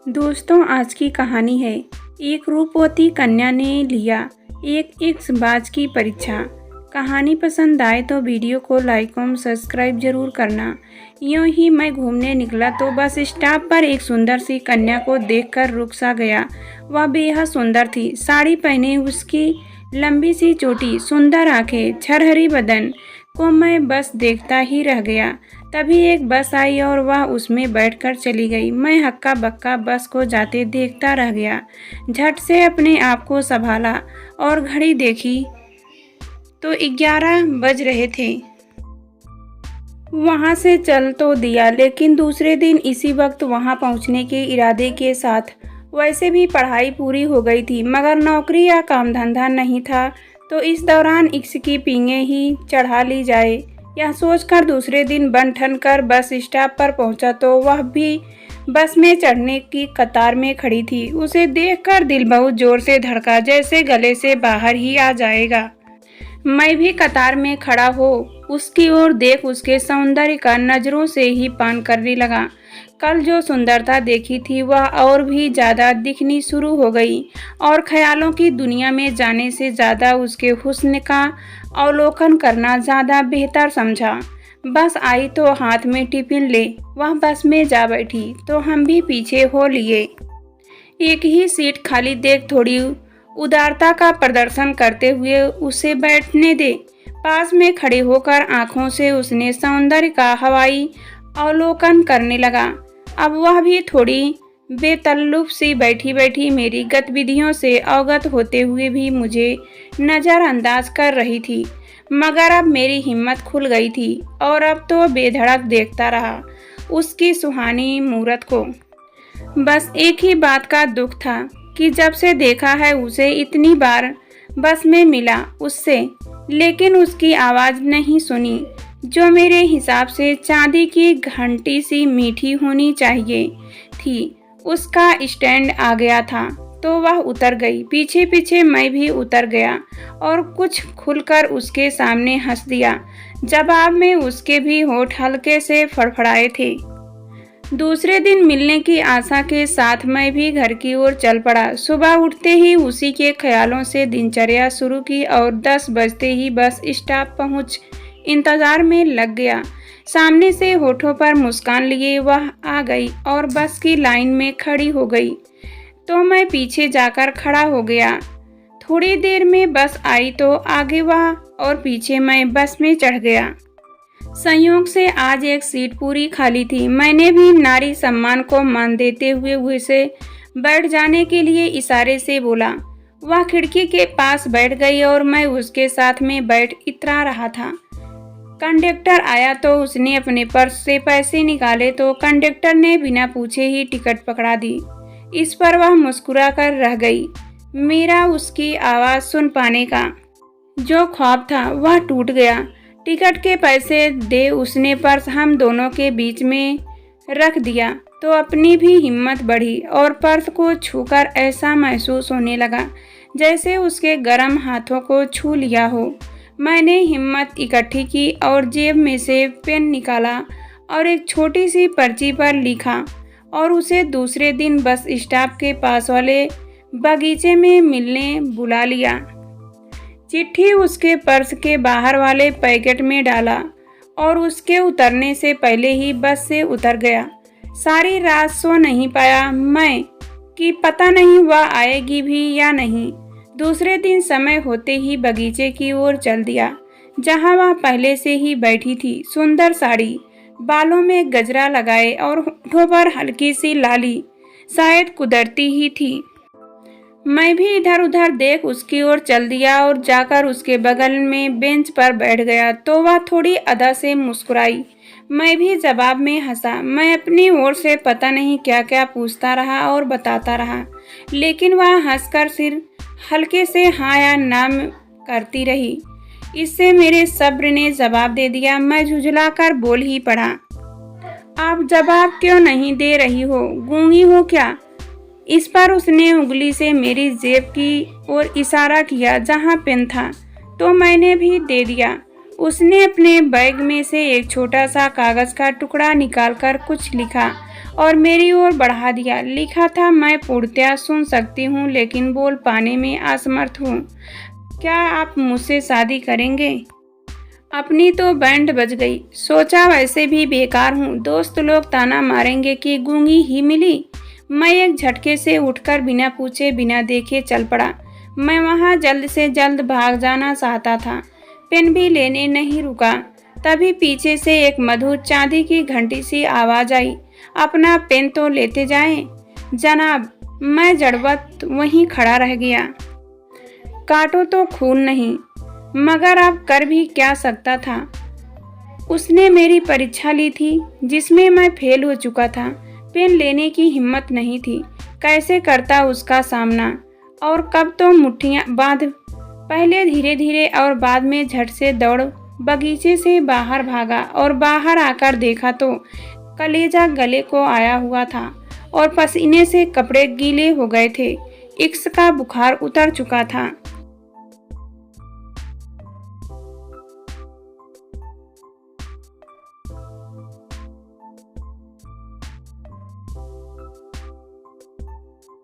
दोस्तों, आज की कहानी है एक रूपवती कन्या ने लिया एक इक्सबाज की परीक्षा। कहानी पसंद आए तो वीडियो को लाइक और सब्सक्राइब जरूर करना। यूं ही मैं घूमने निकला तो बस स्टॉप पर एक सुंदर सी कन्या को देखकर रुक सा गया। वह बेहद सुंदर थी। साड़ी पहने उसकी लंबी सी चोटी, सुंदर आंखें, छरहरी बदन को मैं बस देखता ही रह गया। तभी एक बस आई और वह उसमें बैठकर चली गई। मैं हक्का बक्का बस को जाते देखता रह गया। झट से अपने आप को संभाला और घड़ी देखी तो 11 बज रहे थे। वहां से चल तो दिया, लेकिन दूसरे दिन इसी वक्त वहां पहुंचने के इरादे के साथ। वैसे भी पढ़ाई पूरी हो गई थी, मगर नौकरी या काम धंधा नहीं था, तो इस दौरान इक्स की पींगे ही चढ़ा ली जाए। यह सोचकर दूसरे दिन बन ठन कर बस स्टॉप पर पहुंचा तो वह भी बस में चढ़ने की कतार में खड़ी थी। उसे देखकर दिल बहुत जोर से धड़का, जैसे गले से बाहर ही आ जाएगा। मैं भी कतार में खड़ा हो उसकी ओर देख उसके सौंदर्य का नजरों से ही पान करने लगा। कल जो सुंदरता देखी थी वह और भी ज़्यादा दिखनी शुरू हो गई और ख्यालों की दुनिया में जाने से ज़्यादा उसके हुस्न का अवलोकन करना ज़्यादा बेहतर समझा। बस आई तो हाथ में टिफिन ले वह बस में जा बैठी तो हम भी पीछे हो लिए। एक ही सीट खाली देख थोड़ी उदारता का प्रदर्शन करते हुए उसे बैठने दे। पास में खड़े होकर आंखों से उसने सौंदर्य का हवाई अवलोकन करने लगा। अब वह भी थोड़ी बेतल्लुफ सी बैठी बैठी मेरी गतिविधियों से अवगत होते हुए भी मुझे नज़रअंदाज कर रही थी। मगर अब मेरी हिम्मत खुल गई थी और अब तो बेधड़क देखता रहा उसकी सुहानी मूरत को। बस एक ही बात का दुख था कि जब से देखा है उसे इतनी बार बस में मिला उससे, लेकिन उसकी आवाज़ नहीं सुनी जो मेरे हिसाब से चांदी की घंटी सी मीठी होनी चाहिए थी। उसका स्टैंड आ गया था तो वह उतर गई। पीछे पीछे मैं भी उतर गया और कुछ खुलकर उसके सामने हंस दिया। जवाब में उसके भी होठ हल्के से फड़फड़ाए थे। दूसरे दिन मिलने की आशा के साथ मैं भी घर की ओर चल पड़ा। सुबह उठते ही उसी के ख्यालों से दिनचर्या शुरू की और 10 बजते ही बस स्टॉप पहुंच इंतजार में लग गया। सामने से होठों पर मुस्कान लिए वह आ गई और बस की लाइन में खड़ी हो गई तो मैं पीछे जाकर खड़ा हो गया। थोड़ी देर में बस आई तो आगे वह और पीछे मैं बस में चढ़ गया। संयोग से आज एक सीट पूरी खाली थी। मैंने भी नारी सम्मान को मान देते हुए उसे बैठ जाने के लिए इशारे से बोला। वह खिड़की के पास बैठ गई और मैं उसके साथ में बैठ इतरा रहा था। कंडक्टर आया तो उसने अपने पर्स से पैसे निकाले तो कंडक्टर ने बिना पूछे ही टिकट पकड़ा दी। इस पर वह मुस्कुरा कर रह गई। मेरा उसकी आवाज़ सुन पाने का जो ख्वाब था वह टूट गया। टिकट के पैसे दे उसने पर्स हम दोनों के बीच में रख दिया तो अपनी भी हिम्मत बढ़ी और पर्स को छूकर ऐसा महसूस होने लगा जैसे उसके गर्म हाथों को छू लिया हो। मैंने हिम्मत इकट्ठी की और जेब में से पेन निकाला और एक छोटी सी पर्ची पर लिखा और उसे दूसरे दिन बस स्टॉप के पास वाले बगीचे में मिलने बुला लिया। चिट्ठी उसके पर्स के बाहर वाले पैकेट में डाला और उसके उतरने से पहले ही बस से उतर गया। सारी रात सो नहीं पाया मैं कि पता नहीं वह आएगी भी या नहीं। दूसरे दिन समय होते ही बगीचे की ओर चल दिया जहां वह पहले से ही बैठी थी। सुंदर साड़ी, बालों में गजरा लगाए और होठों पर हल्की सी लाली शायद कुदरती ही थी। मैं भी इधर उधर देख उसकी ओर चल दिया और जाकर उसके बगल में बेंच पर बैठ गया तो वह थोड़ी अदा से मुस्कुराई। मैं भी जवाब में हंसा। मैं अपनी ओर से पता नहीं क्या क्या पूछता रहा और बताता रहा, लेकिन वह हंसकर सिर हल्के से हाँ या ना करती रही। इससे मेरे सब्र ने जवाब दे दिया। मैं झुंझलाकर बोल ही पड़ा, आप जवाब क्यों नहीं दे रही हो, गूंगी हो क्या? इस पर उसने उंगली से मेरी जेब की ओर इशारा किया जहां पेन था तो मैंने भी दे दिया। उसने अपने बैग में से एक छोटा सा कागज का टुकड़ा निकालकर कुछ लिखा और मेरी ओर बढ़ा दिया। लिखा था, मैं पूर्णतया सुन सकती हूँ लेकिन बोल पाने में असमर्थ हूँ। क्या आप मुझसे शादी करेंगे? अपनी तो बैंड बज गई। सोचा वैसे भी बेकार हूँ, दोस्त लोग ताना मारेंगे कि गूंगी ही मिली। मैं एक झटके से उठकर बिना पूछे बिना देखे चल पड़ा। मैं वहाँ जल्द से जल्द भाग जाना चाहता था, पेन भी लेने नहीं रुका। तभी पीछे से एक मधुर चांदी की घंटी सी आवाज आई, अपना पेन तो लेते जाएं। जनाब, मैं जड़वत वहीं खड़ा रह गया। काटो तो खून नहीं, मगर अब कर भी क्या सकता था। उसने मेरी परीक्षा ली थी जिसमें मैं फेल हो चुका था। पेन लेने की हिम्मत नहीं थी। कैसे करता उसका सामना, और कब तो मुट्ठियां बांध, पहले धीरे धीरे और बाद में झट से दौड़ बगीचे से बाहर भागा और बाहर आकर देखा तो कलेजा गले को आया हुआ था और पसीने से कपड़े गीले हो गए थे। इश्क का बुखार उतर चुका था।